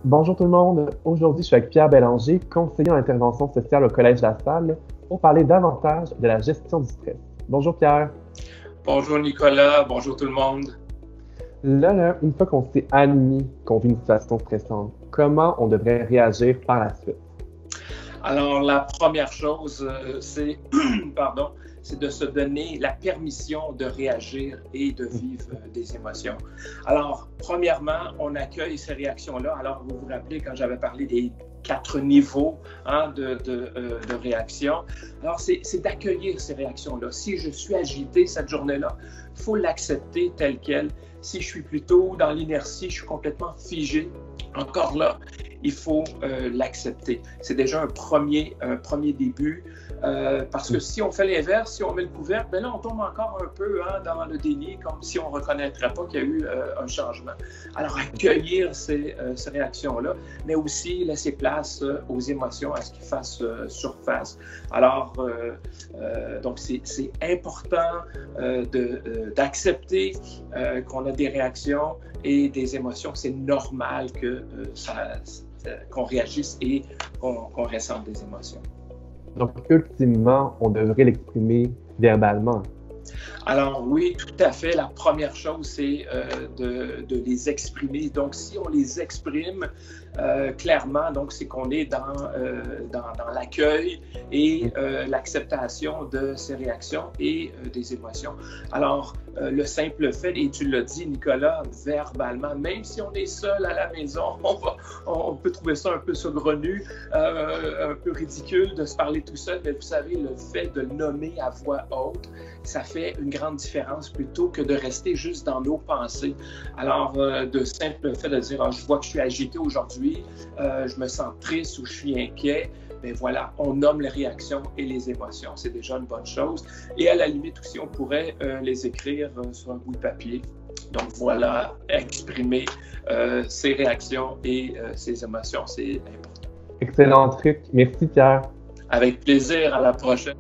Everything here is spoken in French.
Bonjour tout le monde. Aujourd'hui, je suis avec Pierre Bélanger, conseiller en intervention sociale au Collège La Salle, pour parler davantage de la gestion du stress. Bonjour Pierre. Bonjour Nicolas, bonjour tout le monde. Là, une fois qu'on s'est admis qu'on vit une situation stressante, comment on devrait réagir par la suite? Alors, la première chose, c'est pardon, c'est de se donner la permission de réagir et de vivre des émotions. Alors, premièrement, on accueille ces réactions-là. Alors, vous vous rappelez quand j'avais parlé des 4 niveaux de réaction. Alors, c'est d'accueillir ces réactions-là. Si je suis agité cette journée-là, il faut l'accepter telle qu'elle. Si je suis plutôt dans l'inertie, je suis complètement figé, encore là, il faut l'accepter. C'est déjà un premier début, parce que si on fait l'inverse, si on met le couvercle, ben là, on tombe encore un peu dans le déni, comme si on ne reconnaîtrait pas qu'il y a eu un changement. Alors, accueillir ces réactions-là, mais aussi laisser place aux émotions, à ce qu'ils fassent surface. Alors, donc, c'est important d'accepter qu'on a des réactions et des émotions. C'est normal que qu'on réagisse et qu'on ressente des émotions. Donc, ultimement, on devrait l'exprimer verbalement. Alors oui, tout à fait. La première chose, c'est de les exprimer. Donc, si on les exprime clairement, donc c'est qu'on est dans l'accueil et l'acceptation de ces réactions et des émotions. Alors, le simple fait, et tu l'as dit, Nicolas, verbalement, même si on est seul à la maison, on peut trouver ça un peu saugrenu, un peu ridicule de se parler tout seul, mais vous savez, le fait de le nommer à voix haute, ça fait une grande différence plutôt que de rester juste dans nos pensées. Alors, de simple fait de dire, je vois que je suis agité aujourd'hui, je me sens triste ou je suis inquiet, bien voilà, on nomme les réactions et les émotions. C'est déjà une bonne chose. Et à la limite aussi, on pourrait les écrire sur un bout de papier. Donc voilà, exprimer ses réactions et ses émotions, c'est important. Excellent truc. Merci Pierre. Avec plaisir, à la prochaine.